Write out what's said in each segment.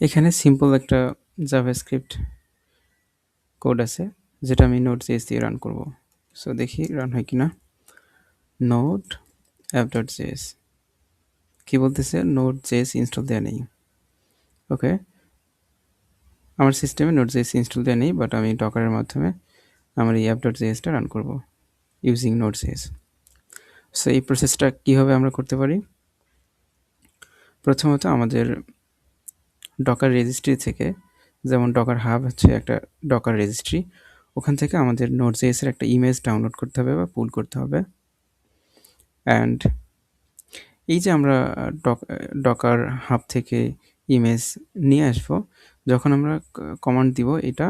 এখানে সিম্পল একটা JavaScript code আছে যেটা আমি Node.js দিয়ে রান করব। সো দেখি রান হয় কিনা। node app.js কি বলতেছে, Node.js ইনস্টল দেওয়া নেই। ওকে, আমার সিস্টেমে Node.js ইনস্টল দেওয়া নেই, বাট আমি ডকারের মাধ্যমে আমার এই app.jsটা রান করব ইউজিং Node.js। সো এই প্রসেসটা কীভাবে আমরা করতে পারি? প্রথমত আমাদের ডকার রেজিস্ট্রি থেকে, যেমন ডকার হাব হচ্ছে একটা ডকার রেজিস্ট্রি, ওখান থেকে আমাদের Node.js এর একটা ইমেজ ডাউনলোড করতে হবে বা পুল করতে হবে। অ্যান্ড এই যে আমরা ডকার হাব থেকে ইমেজ নিয়ে আসবো, যখন আমরা কমান্ড দিব, এটা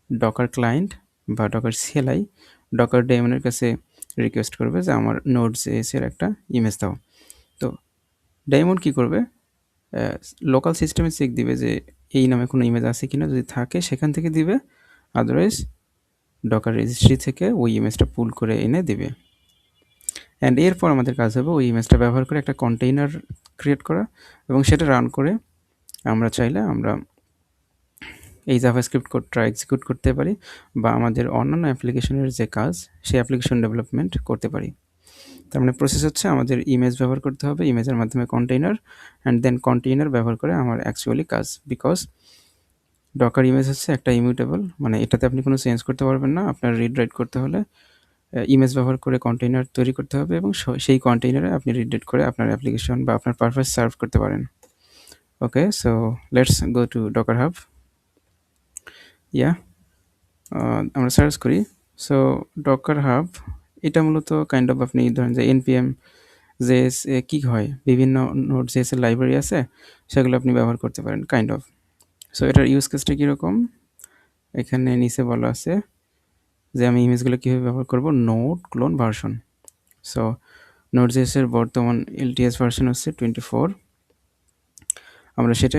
ডকার ক্লায়েন্ট বা ডকার সিএলআই ডকার ডেমনের কাছে রিকোয়েস্ট করবে যে আমার Node.js এর একটা ইমেজ দাও। তো ডায়মন্ড কি করবে, লোকাল সিস্টেমে চেক দিবে যে এই নামে কোনো ইমেজ আছে কিনা, যদি থাকে সেখান থেকে দিবে, আদারওয়াইজ ডকার রেজিস্ট্রি থেকে ওই ইমেজটা পুল করে এনে দিবে। অ্যান্ড এরপর আমাদের কাজ হবে ওই ইমেজটা ব্যবহার করে একটা কন্টেইনার ক্রিয়েট করা এবং সেটা রান করে আমরা চাইলে আমরা এই জাভাস্ক্রিপ্ট কোডটা এক্সিকিউট করতে পারি বা আমাদের অন্যান্য অ্যাপ্লিকেশনের যে কাজ সেই অ্যাপ্লিকেশন ডেভেলপমেন্ট করতে পারি। তার মানে প্রসেস হচ্ছে আমাদের ইমেজ ব্যবহার করতে হবে, ইমেজের মাধ্যমে কন্টেইনার, অ্যান্ড দেন কন্টেইনার ব্যবহার করে আমার অ্যাকচুয়ালি কাজ। বিকজ ডকার ইমেজ হচ্ছে একটা ইমিউটেবল, মানে এটাতে আপনি কোনো চেঞ্জ করতে পারবেন না। আপনার রিড রাইট করতে হলে ইমেজ ব্যবহার করে কন্টেইনার তৈরি করতে হবে এবং সেই কন্টেইনারে আপনি রিড রাইট করে আপনার অ্যাপ্লিকেশন বা আপনার পারপাস সার্ভ করতে পারেন। Okay, so let's go to Docker Hub. আমরা সার্চ করি। সো ডকার হাব এটা মূলত কাইন্ড অফ, আপনি ধরেন যে npm জেএস কি হয়, বিভিন্ন Node.js এর লাইব্রেরি আছে, সেগুলো আপনি ব্যবহার করতে পারেন কাইন্ড অফ। সো এটার ইউজ কেসটা কীরকম, এখানে নিচে বলা আছে যে আমি ইমেজগুলো কীভাবে ব্যবহার করব, node clone version. So Node.js এর বর্তমান LTS ভার্সন হচ্ছে 24, আমরা সেটা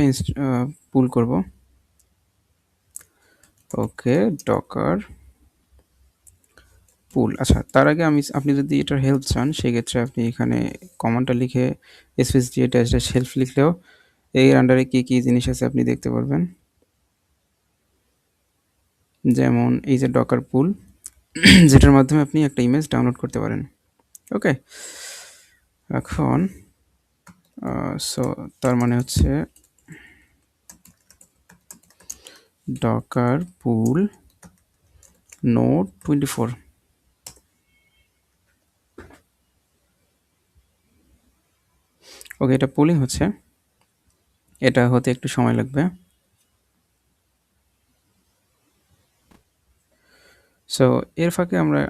পুল করব। ওকে, ডকার পুল। আচ্ছা, তার আগে আপনি যদি এটার হেল্প চান, সেক্ষেত্রে আপনি এখানে কমান্ডটা লিখে স্পেস দিয়ে ড্যাশ ড্যাশ হেল্প লিখলেও এই আন্ডারে কী কী জিনিস আছে আপনি দেখতে পারবেন। যেমন এই যে ডকার পুল, যেটার মাধ্যমে আপনি একটা ইমেজ ডাউনলোড করতে পারেন। ওকে, এখন সো তার মানে হচ্ছে ডকার পুল নোড 24। ওকে, এটা পুলিং হচ্ছে, এটা হতে একটু সময় লাগবে। সো এর ফাঁকে আমরা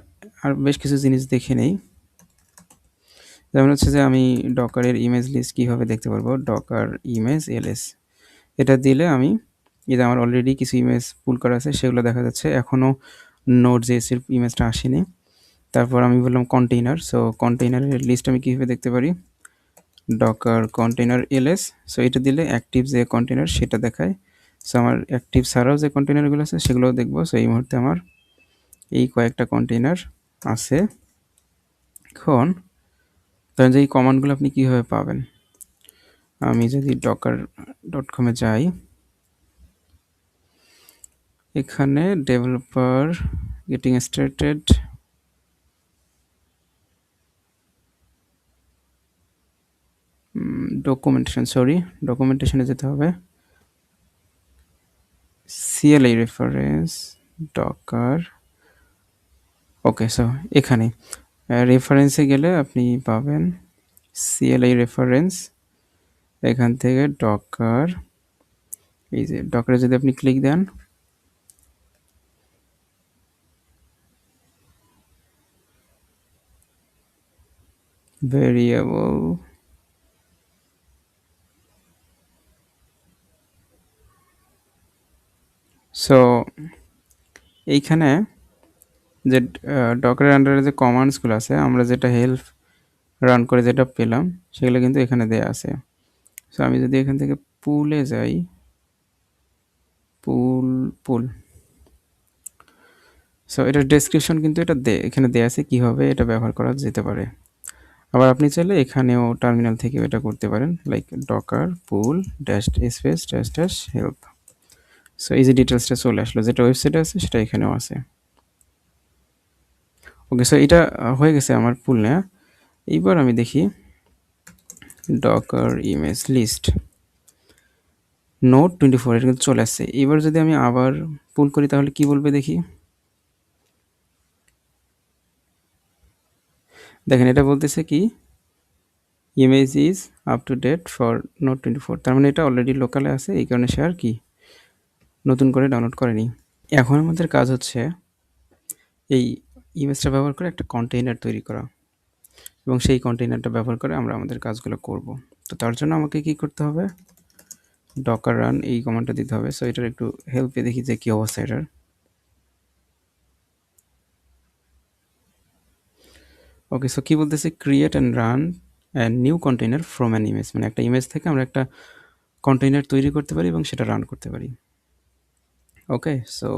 আর বেশ কিছু জিনিস দেখে নেই। যেমন হচ্ছে যে আমি ডকারের ইমেজ লিস্ট কীভাবে দেখতে পারবো, ডকার ইমেজ এলএস এটা দিলে আমি এই যে আমার অলরেডি কিছু ইমেজ পুল করা আছে সেগুলো দেখা যাচ্ছে, এখনও Node.js এর ইমেজটা আসেনি। তারপর আমি বললাম কন্টেইনার, সো কন্টেইনারের লিস্ট আমি কীভাবে দেখতে পারি, ডকার কন্টেইনার এলএস। সো এটা দিলে অ্যাক্টিভ যে কন্টেইনার সেটা দেখায়। সো আমার অ্যাক্টিভ ছাড়াও যে কন্টেইনারগুলো আছে সেগুলোও দেখবো। সো এই মুহূর্তে আমার এই কয়েকটা কন্টেইনার আছে। এখন ধরেন যে এই কমান্ডগুলো আপনি কীভাবে পাবেন, আমি যদি docker.com এ যাই, এখানে ডেভেলপার গেটিং স্টার্টেড, ডকুমেন্টেশনে যেতে হবে, CLI রেফারেন্স ডকার। ওকে, সো এখানে রেফারেন্সে গেলে আপনি পাবেন CLI রেফারেন্স, এখান থেকে ডকার, এই যে ডকারে যদি আপনি ক্লিক দেন, ভেরিয়েবল, সো এইখানে যে ডকারের আন্ডারে যে কমান্ডসগুলো আছে, আমরা যেটা হেল্প রান করে যেটা পেলাম সেগুলো কিন্তু এখানে দেয়া আছে। সো আমি যদি এখান থেকে পুলে যাই, পুল, সো এটার ডেসক্রিপশন কিন্তু এটা এখানে দেয়া আছে কীভাবে এটা ব্যবহার করা যেতে পারে। আবার আপনি চাইলে এখানেও টার্মিনাল থেকে এটা করতে পারেন, like docker pull dash space dash dash help. So এই যে ডিটেলসটা চলে আসলো, যেটা ওয়েবসাইটে আছে সেটা এখানেও আছে। ওকে, সো এটা হয়ে গেছে আমার পুল নেয়া। এইবার আমি দেখি ডকার ইমেজ লিস্ট নোড 24 এটা কিন্তু চলে আসছে। এবার যদি আমি আবার পুল করি তাহলে কি বলবে দেখি। দেখেন এটা বলতেছে কি image is up to date for node 24, তার মানে এটা অলরেডি লোকালে আছে, এই কারণে সে আর কি নতুন করে ডাউনলোড করেনি। এখন আমাদের কাজ হচ্ছে এই ইমেজটা ব্যবহার করে একটা কন্টেইনার তৈরি করা, এবং সেই কন্টেইনারটা ব্যবহার করে আমরা আমাদের কাজগুলো করব। তো তার জন্য আমাকে কি করতে হবে, ডকার রান এই কমান্ডটা দিতে হবে। সো এটার একটু হেল্পে দেখি যে কি অবস্থা এটার। ওকে, সো কি বলতেছে, create and run new container from an image, মানে একটা ইমেজ থেকে আমরা একটা কন্টেইনার তৈরি করতে পারি এবং সেটা রান করতে পারি। ওকে, সো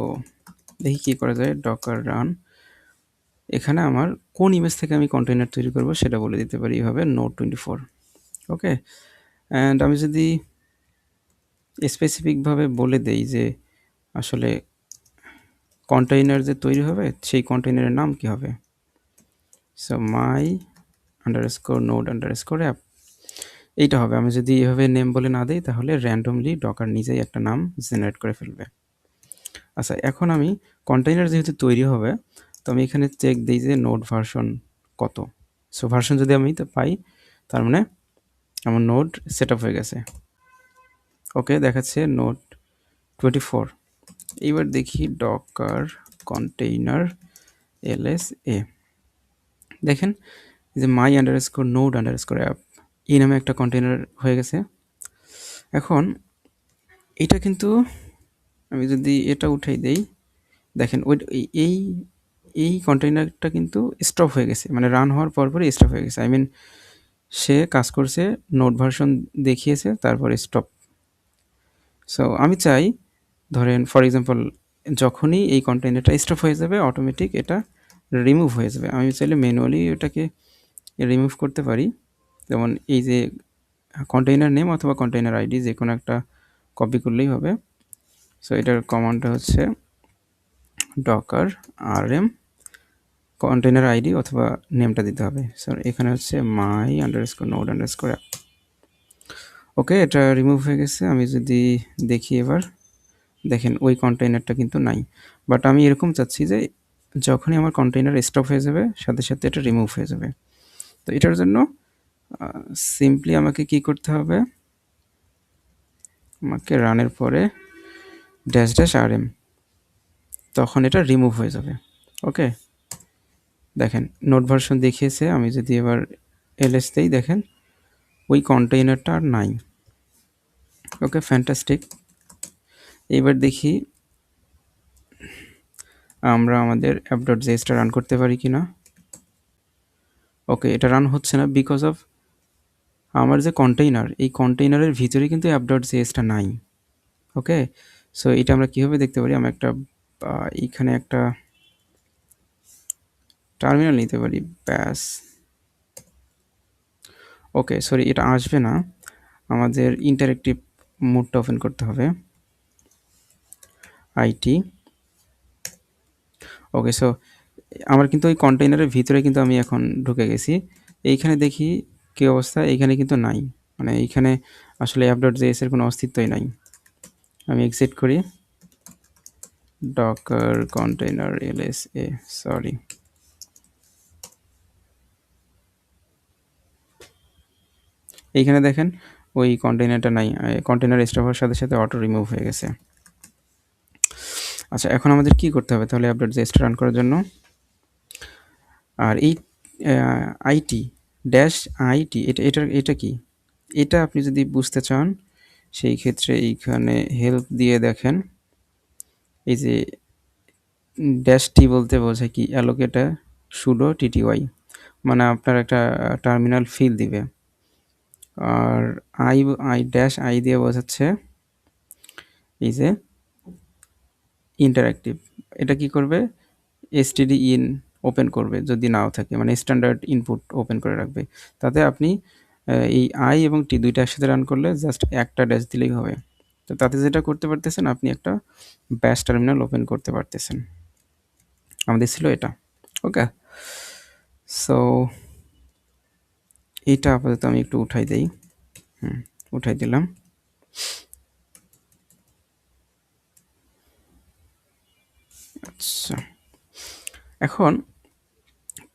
দেখি কি করা যায়। ডকার রান, এখানে আমার কোন ইমেজ থেকে আমি কন্টেইনার তৈরি করব সেটা বলে দিতে পারি এইভাবে, নোড 24। ওকে, অ্যান্ড আমি যদি স্পেসিফিকভাবে বলে দেই যে আসলে কন্টেইনার যে তৈরি হবে সেই কন্টেইনারের নাম কি হবে, so my underscore node underscore app এইটা হবে। আমি যদি এভাবে নেম বলে না দিই তাহলে র্যান্ডমলি ডকার নিজেই একটা নাম জেনারেট করে ফেলবে। আচ্ছা, এখন আমি কন্টেইনার যেহেতু তৈরি হবে, তো আমি এখানে চেক দিই যে নোড ভার্সন কত। সো ভার্সন যদি আমি তো পাই, তার মানে আমার নোড সেট আপ হয়ে গেছে। ওকে, দেখাচ্ছে নোড 24। এইবার দেখি ডকার কন্টেইনার LSA, দেখেন যে মাই আন্ডারস্কোর নোড আন্ডারস্কোর অ্যাপ এই নামে একটা কন্টেইনার হয়ে গেছে। এখন এটা কিন্তু আমি যদি এটা উঠাই দেই, দেখেন ওই এই এই কন্টেইনারটা কিন্তু স্টপ হয়ে গেছে, মানে রান হওয়ার পরপরই স্টপ হয়ে গেছে। আই মিন সে কাজ করছে, নোড ভার্সন দেখিয়েছে, তারপরে স্টপ। সো আমি চাই, ধরেন ফর এক্সাম্পল, যখনই এই কন্টেইনারটা স্টপ হয়ে যাবে অটোমেটিক এটা রিমুভ হয়ে যাবে। আমি চাইলে ম্যানুয়ালি এটাকে রিমুভ করতে পারি, যেমন এই যে কন্টেইনার নেম অথবা কন্টেইনার আইডি যে কোনো একটা কপি করলেই হবে। সো এটার কমান্ডটা হচ্ছে ডকার rm কন্টেইনার আইডি অথবা নেমটা দিতে হবে। সো এখানে হচ্ছে মাই আন্ডারস্কোর নোড আন্ডারস্কোর অ্যাপ। ওকে, এটা রিমুভ হয়ে গেছে। আমি যদি দেখি এবার, দেখেন ওই কন্টেইনারটা কিন্তু নাই। বাট আমি এরকম চাচ্ছি যে যখনই আমার কন্টেইনার স্টপ হয়ে যাবে সাথে সাথে এটা রিমুভ হয়ে যাবে। তো এটার জন্য সিম্পলি আমাকে কি করতে হবে, আমাকে রানের পরে ড্যাশ ড্যাশ rm, তখন এটা রিমুভ হয়ে যাবে। ওকে, দেখেন নোড ভার্সন দেখিয়েছে। আমি যদি এবার ls দেই, দেখেন ওই কন্টেইনারটা আর নাই। ওকে, ফ্যান্টাস্টিক। এইবার দেখি আমরা আমাদের app.js-টা রান করতে পারি কিনা। ওকে, এটা রান হচ্ছে না বিকজ অফ আমার যে কন্টেইনার, এই কন্টেইনারের ভিতরে কিন্তু app.js-টা নাই। ওকে, সো এটা আমরা কীভাবে দেখতে পারি, আমরা একটা এইখানে একটা টার্মিনাল নিতে পারি, ব্যাস। ওকে, সরি, এটা আসবে না, আমাদের ইন্টারেক্টিভ মোডটা ওপেন করতে হবে, আইটি। ওকে, সো আমার কিন্তু ওই কন্টেইনারের ভিতরে কিন্তু আমি এখন ঢুকে গেছি। এইখানে দেখি কী অবস্থা, এইখানে কিন্তু নাই, মানে এইখানে আসলে app.js এর কোনো অস্তিত্বই নাই। আমি এক্সিট করি, ডকার কন্টেইনার LSA, সরি। এইখানে দেখেন ওই কন্টেইনারটা নাই, কন্টেইনার স্টপ হওয়ার সাথে সাথে অটো রিমুভ হয়ে গেছে। আচ্ছা, এখন আমাদের কি করতে হবে তাহলে app.js রান করার জন্য, আর এই আইটি ড্যাশ আইটি এটা কি, এটা আপনি যদি বুঝতে চান সেই ক্ষেত্রে এইখানে হেল্প দিয়ে দেখেন, এই যে ড্যাশ টি বলতে বোঝায় কি, অ্যালোকেটা সুডো টিটিওয়াই, মানে আপনার একটা টার্মিনাল ফিল দিবে। আর আই ড্যাশ আই দিয়ে বোঝাচ্ছে এই যে ইন্টারঅ্যাক্টিভ, এটা কি করবে, std in ওপেন করবে যদি নাও থাকে, মানে স্ট্যান্ডার্ড ইনপুট ওপেন করে রাখবে। তাতে আপনি এই আই এবং টি দুইটা একসাথে রান করলে জাস্ট একটা ড্যাশ দিলেই হবে। তো তাতে যেটা করতে পারতেছেন, আপনি একটা ব্যাশ টার্মিনাল ওপেন করতে পারতেছেন। আমাদের ছিল এটা। ওকে, সো এইটা আপাতত আমি একটু উঠাই দেই। উঠাই দিলাম। আচ্ছা, এখন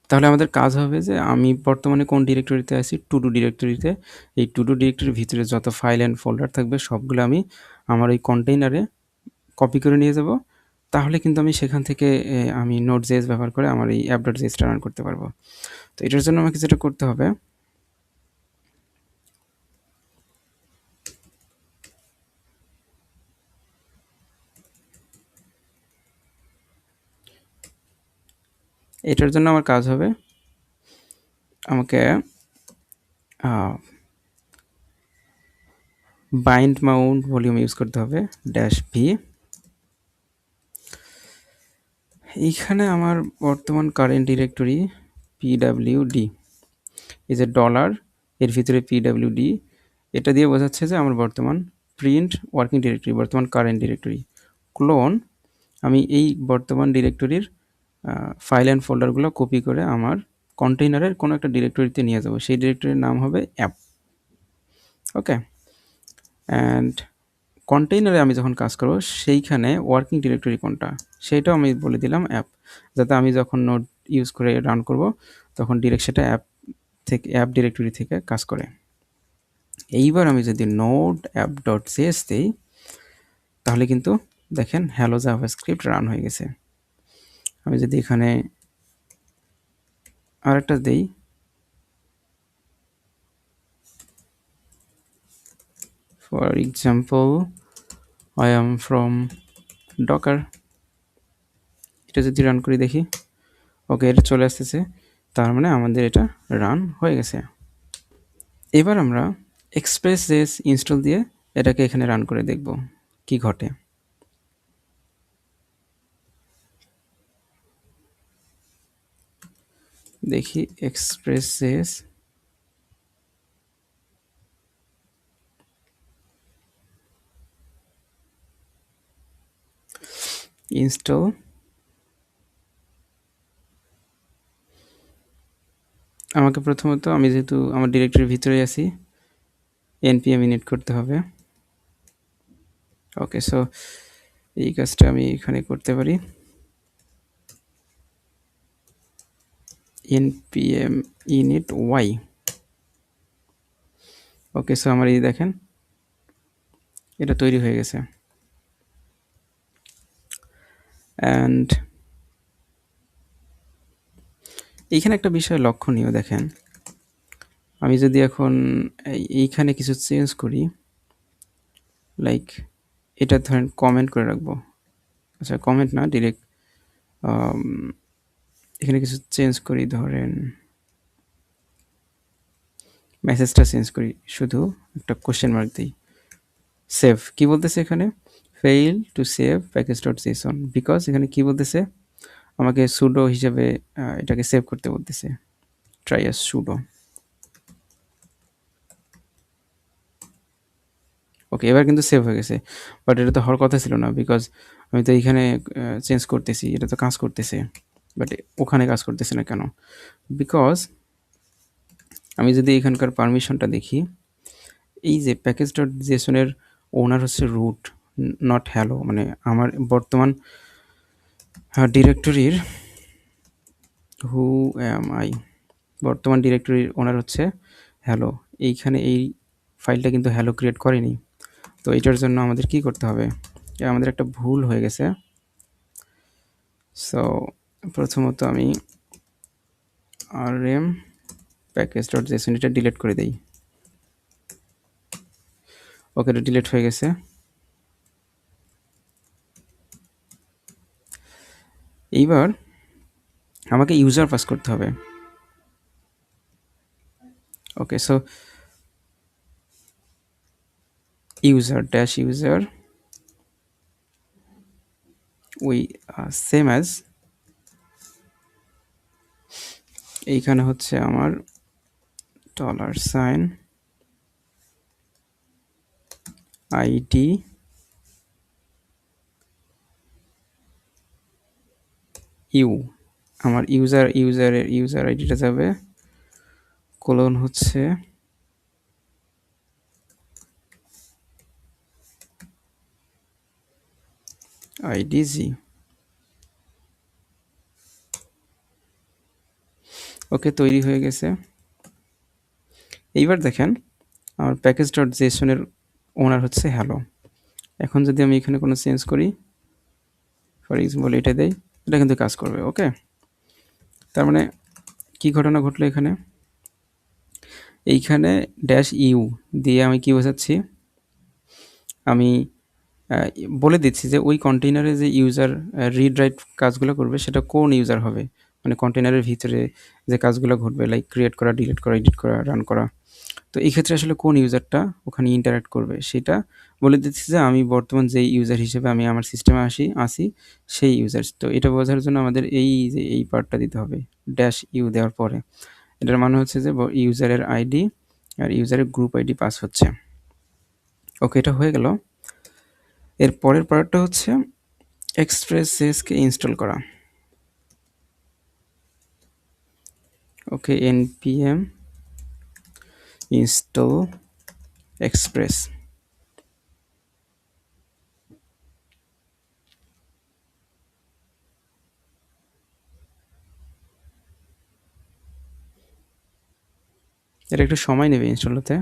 তাহলে আমাদের কাজ হবে যে আমি বর্তমানে কোন ডিরেক্টরিতে আছি, টু ডু ডিরেক্টরিতে। এই টু ডু ডিরেক্টরির ভিতরে যত ফাইল অ্যান্ড ফোল্ডার থাকবে সবগুলো আমি আমার ওই কন্টেইনারে কপি করে নিয়ে যাব। তাহলে কিন্তু আমি সেখান থেকে আমি নোট.js ব্যবহার করে আমার এই app.jsটা রান করতে পারবো। তো এটার জন্য আমাকে যেটা করতে হবে, এটার জন্য আমার কাজ হবে আমাকে বাইন্ড মাউন্ট ভলিউম ইউজ করতে হবে -v। এইখানে আমার বর্তমান কারেন্ট ডিরেক্টরি pwd, এই যে ডলার এর ভিতরে pwd, এটা দিয়ে বোঝাচ্ছে যে আমার বর্তমান প্রিন্ট ওয়ার্কিং ডিরেক্টরি, বর্তমান কারেন্ট ডিরেক্টরি। ক্লোন, আমি এই বর্তমান ডিরেক্টরির ফাইল অ্যান্ড ফোল্ডারগুলো কপি করে আমার কন্টেইনারের কোনো একটা ডিরেক্টরিতে নিয়ে যাব, সেই ডিরেক্টরির নাম হবে অ্যাপ। ওকে, অ্যান্ড কন্টেইনারে আমি যখন কাজ করব সেইখানে ওয়ার্কিং ডিরেক্টরি কোনটা সেইটাও আমি বলে দিলাম অ্যাপ, যাতে আমি যখন নোড ইউজ করে রান করব তখন ডিরেক্ট সেটা অ্যাপ থেকে, অ্যাপ ডিরেক্টরি থেকে কাজ করে। এইবার আমি যদি নোড app.js দিই তাহলে কিন্তু দেখেন হ্যালো জাভাস্ক্রিপ্ট রান হয়ে গেছে। আমি যদি এখানে আরেকটা দেই, for example I am from Docker, এটা যদি রান করি দেখি, ওকে এটা চলে আসতেছে, তার মানে আমাদের এটা রান হয়ে গেছে। এবার আমরা express.js ইনস্টল দিয়ে এটাকে এখানে রান করে দেখব কি ঘটে। দেখি express.js, ইনস্টল। আমাকে প্রথমত, আমি যেহেতু আমার ডিরেক্টরির ভিতরে আছি, npm init করতে হবে। ওকে, সো এই কাজটা আমি এখানে করতে পারি, npm init y। ওকে, সো আমার এই দেখেন এটা তৈরি হয়ে গেছে। অ্যান্ড এইখানে একটা বিষয় লক্ষণীয়, দেখেন আমি যদি এখন এইখানে কিছু চেঞ্জ করি, লাইক এটা ধরেন কমেন্ট করে রাখবো, আচ্ছা কমেন্ট না, ডিরেক্ট এখানে কিছু চেঞ্জ করি, ধরেন মেসেজটা চেঞ্জ করি, শুধু একটা কোশ্চেন মার্ক দিই, সেভ। কি বলতেছে এখানে, ফেইল টু সেভ প্যাকেজ.json, বিকজ এখানে কি বলতেছে, আমাকে সুডো হিসেবে এটাকে সেভ করতে বলতেছে, ট্রাই অ্যাজ সুডো। ওকে, এবার কিন্তু সেভ হয়ে গেছে, বাট এটা তো হওয়ার কথা ছিল না, বিকজ আমি তো এইখানে চেঞ্জ করতেছি, এটা তো কাজ করতেছে, বাট ওখানে কাজ করতেছে না কেন? বিকজ আমি যদি এখানকার পারমিশনটা দেখি, এই যে প্যাকেজ.json এর ওনার হচ্ছে রুট, নট হ্যালো, মানে আমার বর্তমান ডিরেক্টরির হু এম আই, বর্তমান ডিরেক্টরির ওনার হচ্ছে হ্যালো। এইখানে এই ফাইলটা কিন্তু হ্যালো ক্রিয়েট করেনি। তো এটার জন্য আমাদের কি করতে হবে, আমাদের একটা ভুল হয়ে গেছে। সো প্রথমত আমি rm package.json এটা ডিলিট করে দেই। ওকে, এটা ডিলিট হয়ে গেছে। এইবার আমাকে ইউজার পাস করতে হবে। ওকে, so user dash user we same as এইখানে হচ্ছে আমার $, আইডি, আমার ইউজার আইডিটা যাবে কোলন হচ্ছে আইডিজি। ওকে, তৈরি হয়ে গেছে। এইবার দেখেন আমার প্যাকেজ ডট জেসনের ওনার হচ্ছে হ্যালো। এখন যদি আমি এখানে কোনো চেঞ্জ করি, ফর এক্সাম্পল এটা দেই, এটা কিন্তু কাজ করবে। ওকে, তার মানে কি ঘটনা ঘটলো এখানে, এইখানে -ইউ দিয়ে আমি কি বোঝাচ্ছি, আমি বলে দিচ্ছি যে ওই কন্টেইনারে যে ইউজার রিড রাইট কাজগুলো করবে সেটা কোন ইউজার হবে, মানে কন্টেইনারের ভিতরে যে কাজগুলো ঘটবে, লাইক ক্রিয়েট করা, ডিলিট করা, এডিট করা, রান করা। তো এই ক্ষেত্রে আসলে কোন ইউজারটা ওখানে ইন্টারাক্ট করবে সেটা বলে দিচ্ছি, যে আমি বর্তমান যেই ইউজার হিসেবে আমি আমার সিস্টেমে আসি সেই ইউজার। তো এটা বোঝার জন্য আমাদের এই পার্টটা দিতে হবে, -ইউ দেওয়ার পরে। এটার মানে হচ্ছে যে ইউজারের আইডি আর ইউজারের গ্রুপ আইডি পাস হচ্ছে। ওকে, এটা হয়ে গেল। এর পরের পার্টটা হচ্ছে এক্সপ্রেস.js-কে ইনস্টল করা। ওকে, npm install express। এটা একটু সময় নেবে ইনস্টল হতে।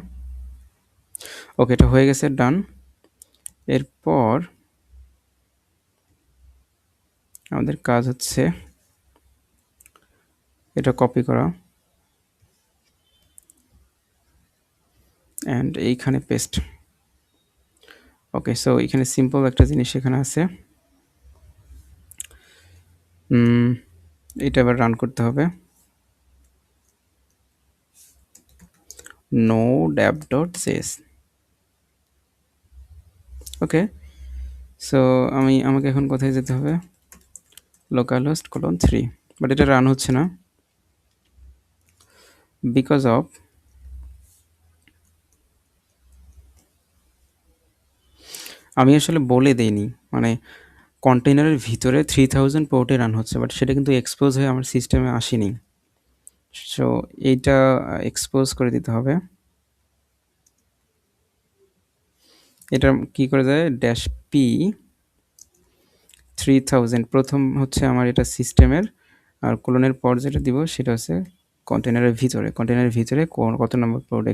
ওকে, এটা হয়ে গেছে, ডান। এরপর আমাদের কাজ হচ্ছে এটা কপি করা অ্যান্ড এইখানে পেস্ট। ওকে, সো এখানে সিম্পল একটা জিনিস এখানে আছে, এটা আবার রান করতে হবে, node-app.js। ওকে, সো আমাকে এখন কোথায় যেতে হবে, localhost:3, বাট এটা রান হচ্ছে না বিকজ অফ আমি আসলে বলে দেইনি, মানে কন্টেইনারের ভিতরে 3000 পোর্টে রান হচ্ছে, বাট সেটা কিন্তু এক্সপোজ হয়ে আমার সিস্টেমে আসেনি। সো এইটা এক্সপোজ করে দিতে হবে। এটা কি করে যায়, -p 3000 প্রথম হচ্ছে আমার এটা সিস্টেমের, আর কোলনের পর যেটা দিব সেটা হচ্ছে কন্টেইনারের ভিতরে কত নম্বর পোর্ট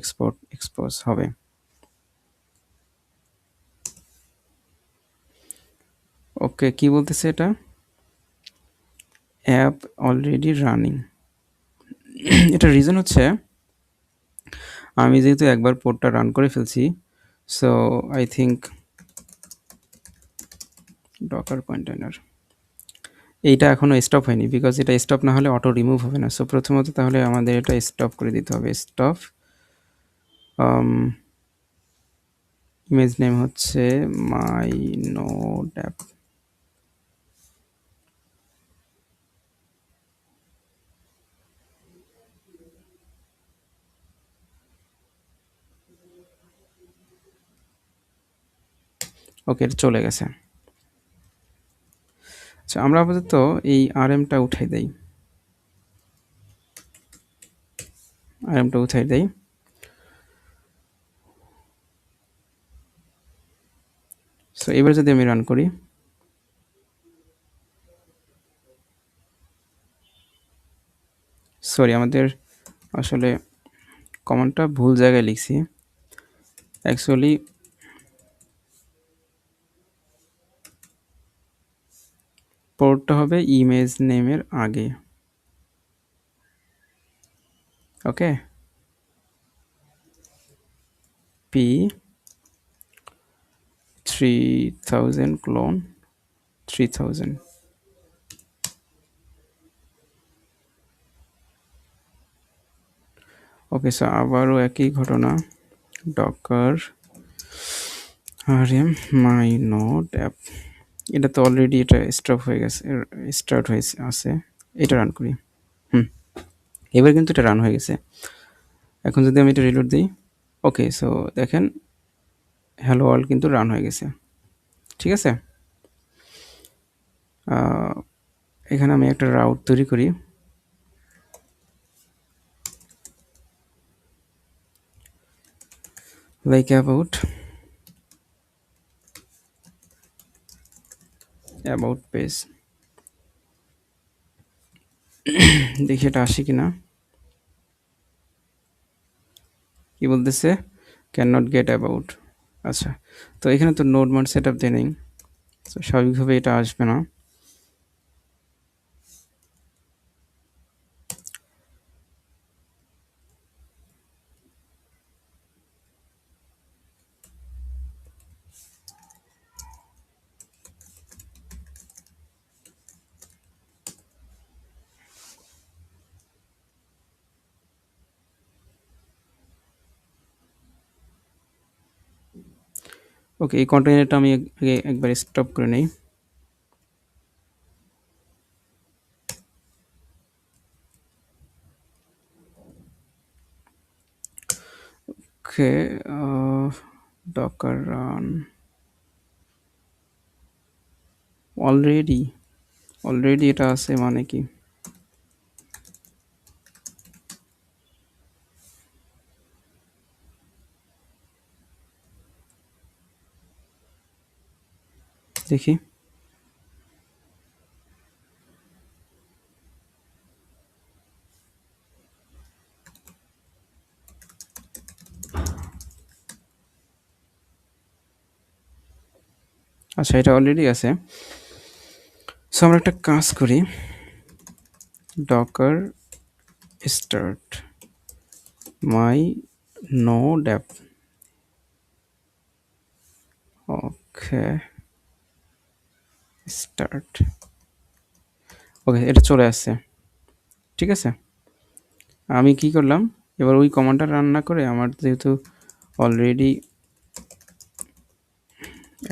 এক্সপোজ হবে। ওকে, কি বলতেছে এটা, অ্যাপ অলরেডি রানিং। এটা রিজন হচ্ছে আমি যেহেতু একবার পোর্টটা রান করে ফেলছি, so I think Docker container এইটা এখনো স্টপ হয়নি, বিকজ এটা স্টপ না হলে অটো রিমুভ হবে না। সো প্রথমত তাহলে আমাদের এটা স্টপ করে দিতে হবে, স্টপ। ইমেজ নেম হচ্ছে মাই নোড অ্যাপ। ওকে, এটা চলে গেছে। আচ্ছা, আমরা আপাতত এই আরএমটা উঠাই দেই, সো এবার যদি আমি রান করি, সরি আমাদের আসলে কমান্ডটা ভুল জায়গায় লিখছি, অ্যাকচুয়ালি পোর্টটা হবে ইমেজ নেমের আগে। ওকে, পি 3000 ক্লোন 3000। ওকে, সো আবারও একই ঘটনা, ডকার rm মাই নোড অ্যাপ। এটা তো অলরেডি এটা স্টপ হয়ে গেছে, স্টার্ট হয়েছে আছে, এটা রান করি। এবার কিন্তু এটা রান হয়ে গেছে। এখন যদি আমি এটা রিলোড দিই, ওকে, সো দেখেন হ্যালো ওয়ার্ল্ড কিন্তু রান হয়ে গেছে। ঠিক আছে, এখানে আমি একটা রাউট তৈরি করি। লাইক অ্যাবাউট পেজ, দেখি এটা আসে কিনা। কি বলতেছে, ক্যান নট গেট অ্যাবাউট। আচ্ছা, তো এখানে তো নোড মোড সেট আপ দিয়ে নেই, তো স্বাভাবিকভাবে এটা আসবে না। ওকে, এই কন্টেনারটা আমি আগে একবার স্টপ করে নেই। ওকে, ডকার রান অলরেডি এটা আছে মানে কি? দেখি, আচ্ছা এটা অলরেডি আছে। সো আমরা একটা কাজ করি, Docker start my node app. Okay, start. Okay, এটা চলে আসছে। ঠিক আছে, আমি কি করলাম, এবার ওই কমান্ডটা রান না করে আমার যেহেতু অলরেডি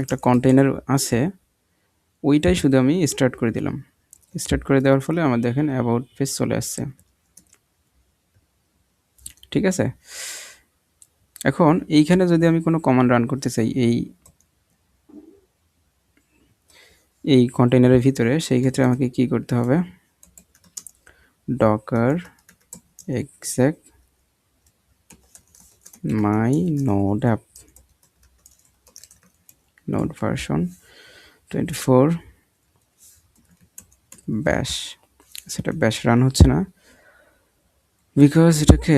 একটা কন্টেইনার আছে, ওইটাই শুধু আমি স্টার্ট করে দিলাম। স্টার্ট করে দেওয়ার ফলে আমার দেখেন অ্যাবাউট পেজ চলে আসছে। ঠিক আছে, এখন এইখানে যদি আমি কোনো কমান্ড রান করতে চাই এই কন্টেইনারের ভিতরে, সেই ক্ষেত্রে আমাকে কি করতে হবে, Docker exec my node app node version 24 bash। সেটা ব্যাশ রান হচ্ছে না, বিকজ এটাকে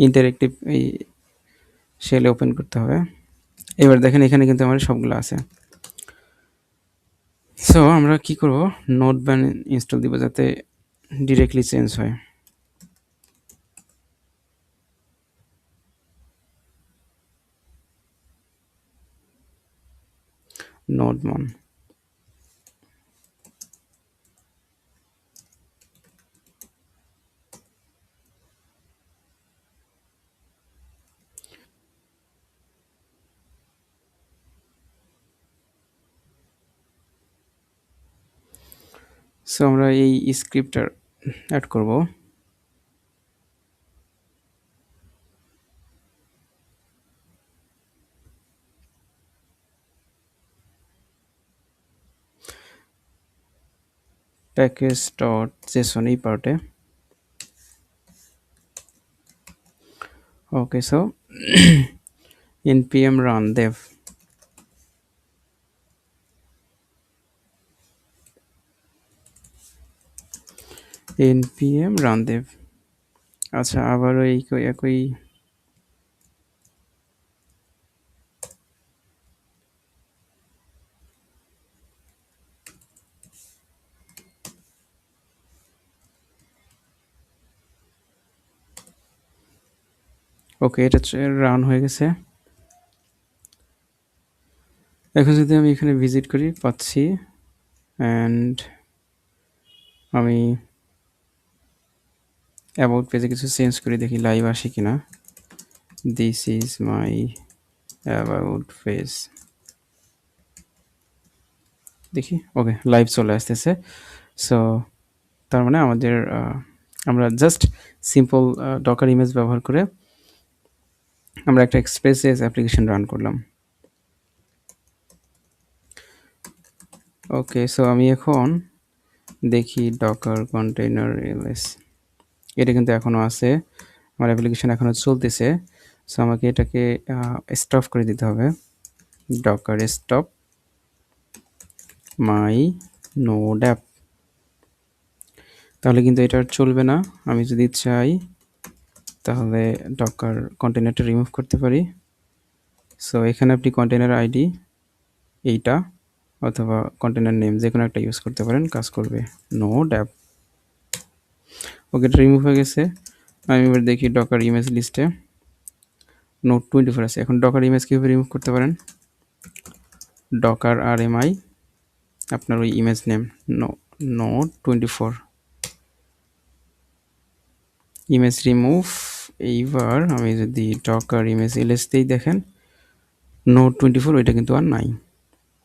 ইন্টারেক্টিভ এই শেলে ওপেন করতে হবে। এবার দেখেন এখানে কিন্তু আমার সবগুলো আছে। সো আমরা কি করব, নোট ব্যান ইনস্টল দিব যাতে ডিরেক্টলি চেঞ্জ হয়। নোডমন, সো আমরা এই স্ক্রিপ্টটা অ্যাড করব। প্যাকেজ ডট জেসন এই পার্টে। ওকে, so npm run dev, npm run dev। আচ্ছা, আবারও এই একই ওকে, এটা রান হয়ে গেছে। এখন যদি আমি এখানে ভিজিট করি, পাচ্ছি। অ্যান্ড আমি অ্যাবাউট পেজে কিছু চেঞ্জ করে দেখি লাইভ আসে কিনা। This is my about page, দেখি। ওকে, লাইভ চলে আসতেছে। সো তার মানে আমাদের আমরা জাস্ট সিম্পল ডকার ইমেজ ব্যবহার করে আমরা একটা এক্সপ্রেসএস অ্যাপ্লিকেশন রান করলাম। ওকে, সো আমি এখন দেখি ডকার কন্টেইনার এলএস, এটা কিন্তু এখনও আছে, আমার অ্যাপ্লিকেশন এখনও চলতেছে। সো আমাকে এটাকে স্টপ করে দিতে হবে। ডকার স্টপ মাই নোড অ্যাপ, তাহলে কিন্তু এটা আর চলবে না। আমি যদি চাই তাহলে ডকার কন্টেইনারটা রিমুভ করতে পারি। সো এখানে আপনি কন্টেইনার আইডি এইটা অথবা কন্টেইনার নেম যে কোনো একটা ইউজ করতে পারেন, কাজ করবে। নোড অ্যাপ, ওকে, এটা রিমুভ হয়ে গেছে। আমি এবার দেখি ডকার ইমেজ লিস্টে নোড 24 আছে। এখন ডকার ইমেজ কীভাবে রিমুভ করতে পারেন? ডকার আর এম আই আপনার ওই image name node 24 image remove. এইবার আমি যদি ডকার ইমেজ এলএসতেই দেখেন নোড 24 ওইটা কিন্তু আর নাই।